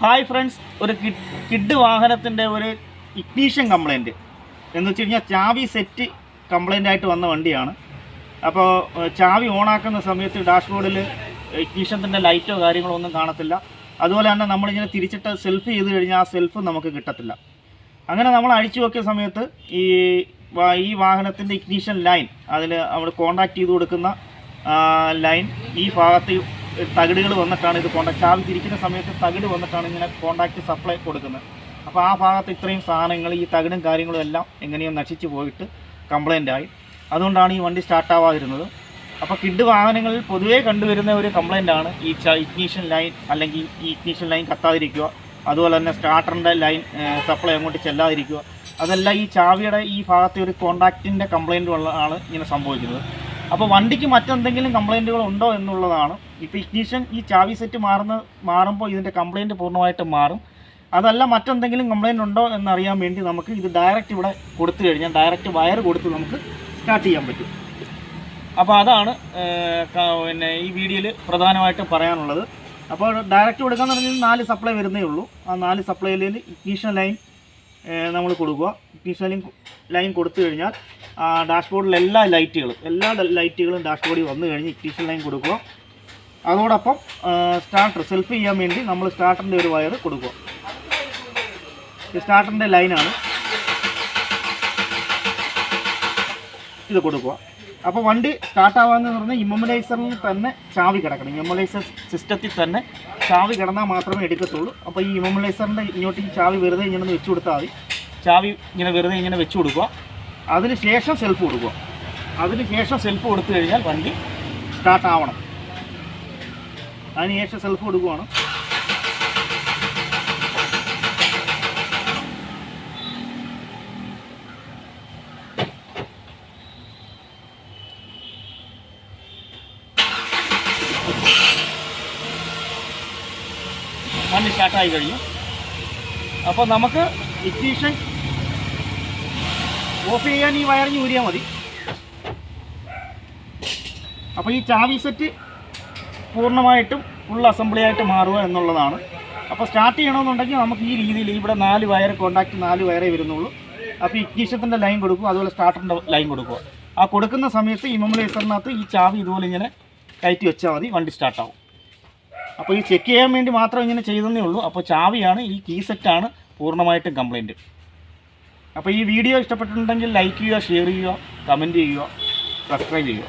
Hi friends, ഒരു kid വാഹനത്തിൻ്റെ ഒരു ഇഗ്നീഷൻ കംപ്ലയിൻറ്റ് എന്ന് വെച്ച് കഴിഞ്ഞാൽ ചാവി സെറ്റ് കംപ്ലയിൻ്റ് ആയിട്ട് വന്ന വണ്ടിയാണ്. അപ്പോൾ ചാവി ഓണാക്കുന്ന സമയത്ത് ഡാഷ്ബോർഡിൽ ഇഗ്നീഷത്തിൻ്റെ ലൈറ്റോ കാര്യങ്ങളോ ഒന്നും കാണത്തില്ല. അതുപോലെ തന്നെ നമ്മളിങ്ങനെ തിരിച്ചിട്ട് സെൽഫ് ചെയ്ത് കഴിഞ്ഞാൽ ആ സെൽഫ് നമുക്ക് കിട്ടത്തില്ല. അങ്ങനെ നമ്മൾ അഴിച്ചു നോക്കിയ സമയത്ത് ഈ വാഹനത്തിൻ്റെ ഇഗ്നീഷൻ ലൈൻ അവിടെ കോണ്ടാക്ട് ചെയ്ത് കൊടുക്കുന്ന ലൈൻ ഈ ഭാഗത്ത് തകിടുകൾ വന്നിട്ടാണ് ഇത് ചാവി തിരിക്കുന്ന സമയത്ത് തകിട് വന്നിട്ടാണ് ഇങ്ങനെ കോണ്ടാക്റ്റ് സപ്ലൈ കൊടുക്കുന്നത്. അപ്പോൾ ആ ഭാഗത്ത് ഇത്രയും സാധനങ്ങൾ ഈ തകിടും കാര്യങ്ങളും എല്ലാം എങ്ങനെയോ നശിച്ച് പോയിട്ട് കംപ്ലൈൻ്റ് ആയി. അതുകൊണ്ടാണ് ഈ വണ്ടി സ്റ്റാർട്ടാവാതിരുന്നത്. അപ്പോൾ കിഡ് വാഹനങ്ങളിൽ പൊതുവേ കണ്ടുവരുന്ന ഒരു കംപ്ലൈൻ്റാണ് ഈ ഇഗ്നീഷൻ ലൈൻ, അല്ലെങ്കിൽ ഈ ഇഗ്നീഷൻ ലൈൻ കത്താതിരിക്കുക, അതുപോലെ തന്നെ സ്റ്റാർട്ടറിൻ്റെ ലൈൻ സപ്ലൈ അങ്ങോട്ട് ചെല്ലാതിരിക്കുക. അതെല്ലാം ഈ ചാവിയുടെ ഈ ഭാഗത്തെ ഒരു കോണ്ടാക്റ്റിൻ്റെ കംപ്ലൈൻറ്റ് ആണ് ഇങ്ങനെ സംഭവിക്കുന്നത്. അപ്പോൾ വണ്ടിക്ക് മറ്റെന്തെങ്കിലും കംപ്ലൈൻറ്റുകൾ ഉണ്ടോ എന്നുള്ളതാണ്. ഇപ്പോൾ ഇഗ്നീഷൻ ഈ ചാവി സെറ്റ് മാറുമ്പോൾ ഇതിൻ്റെ കംപ്ലൈൻറ്റ് പൂർണ്ണമായിട്ടും മാറും. അതല്ല മറ്റെന്തെങ്കിലും കംപ്ലൈൻറ്റ് ഉണ്ടോ എന്നറിയാൻ വേണ്ടി നമുക്ക് ഇത് ഡയറക്റ്റ് ഇവിടെ കൊടുത്തു കഴിഞ്ഞാൽ ഡയറക്റ്റ് വയർ കൊടുത്ത് നമുക്ക് സ്റ്റാർട്ട് ചെയ്യാൻ പറ്റും. അപ്പോൾ അതാണ് പിന്നെ ഈ വീഡിയോയിൽ പ്രധാനമായിട്ടും പറയാനുള്ളത്. അപ്പോൾ ഡയറക്റ്റ് കൊടുക്കാന്ന് പറഞ്ഞാൽ 4 സപ്ലൈ വരുന്നേ ഉള്ളൂ. ആ 4 സപ്ലൈയിൽ ഇഗ്നീഷൻ ലൈൻ നമ്മൾ കൊടുക്കുക. ഇഗ്നീഷൻ ലൈൻ കൊടുത്തു കഴിഞ്ഞാൽ ഡാഷ്ബോർഡിൽ എല്ലാ ലൈറ്റുകളും ഡാഷ്ബോർഡിൽ വന്നു കഴിഞ്ഞ് ഇഗ്നീഷൻ ലൈൻ കൊടുക്കുക. അതോടൊപ്പം സ്റ്റാർട്ടർ സെൽഫ് ചെയ്യാൻ വേണ്ടി നമ്മൾ സ്റ്റാർട്ടറിൻ്റെ ഒരു വയർ കൊടുക്കുക. സ്റ്റാർട്ടറിൻ്റെ ലൈനാണ് ഇത് കൊടുക്കുക. അപ്പോൾ വണ്ടി സ്റ്റാർട്ടാവാന്ന് പറഞ്ഞാൽ ഇമ്മൊബിലൈസറിൽ തന്നെ ചാവി കിടക്കണം. ഇമ്മൊബിലൈസർ സിസ്റ്റത്തിൽ തന്നെ ചാവി കിടന്നാൽ മാത്രമേ എടുക്കത്തുള്ളൂ. അപ്പോൾ ഈ ഇമ്മൊബിലൈസറിൻ്റെ ഇങ്ങോട്ട് ഈ ചാവി വെറുതെ ഇങ്ങനെ വെച്ച് കൊടുത്താൽ മതി. ചാവി ഇങ്ങനെ വെറുതെ ഇങ്ങനെ വെച്ച് കൊടുക്കുക. അതിന് ശേഷം സെൽഫ് കൊടുക്കുക. അതിന് സെൽഫ് കൊടുത്തു കഴിഞ്ഞാൽ വണ്ടി സ്റ്റാർട്ടാവണം. അതിന് ശേഷം സെൽഫ് കൊടുക്കുകയാണ്. വണ്ടി സ്റ്റാർട്ടായി കഴിഞ്ഞു. അപ്പോൾ നമുക്ക് ഇഗ്നീഷൻ ഓഫ് ചെയ്യാൻ ഈ വയറിങ് ഊരിയാൽ മതി. അപ്പോൾ ഈ ചാവി സെറ്റ് പൂർണ്ണമായിട്ടും ഫുൾ അസംബ്ലി ആയിട്ട് മാറുക എന്നുള്ളതാണ്. അപ്പോൾ സ്റ്റാർട്ട് ചെയ്യണമെന്നുണ്ടെങ്കിൽ നമുക്ക് ഈ രീതിയിൽ ഇവിടെ 4 വയർ കോണ്ടാക്റ്റ് 4 വയറേ വരുന്നുള്ളൂ. അപ്പോൾ ഇഗ്നീഷത്തിൻ്റെ ലൈൻ കൊടുക്കുക, അതുപോലെ സ്റ്റാർട്ടറിൻ്റെ ലൈൻ കൊടുക്കുക. ആ കൊടുക്കുന്ന സമയത്ത് ഇമ്മൊബിലൈസറിനകത്ത് ഈ ചാവി ഇതുപോലെ ഇങ്ങനെ കയറ്റി വെച്ചാൽ മതി, വണ്ടി സ്റ്റാർട്ടാവും. അപ്പോൾ ഈ ചെക്ക് ചെയ്യാൻ വേണ്ടി മാത്രം ഇങ്ങനെ ചെയ്തതേ ഉള്ളൂ. അപ്പോൾ ചാവിയാണ് ഈ കീ സെറ്റാണ് പൂർണ്ണമായിട്ടും കംപ്ലൈൻറ്റ്. അപ്പോൾ ഈ വീഡിയോ ഇഷ്ടപ്പെട്ടിട്ടുണ്ടെങ്കിൽ ലൈക്ക് ചെയ്യുക, ഷെയർ ചെയ്യുക, കമൻറ്റ് ചെയ്യുക, സബ്സ്ക്രൈബ് ചെയ്യുക.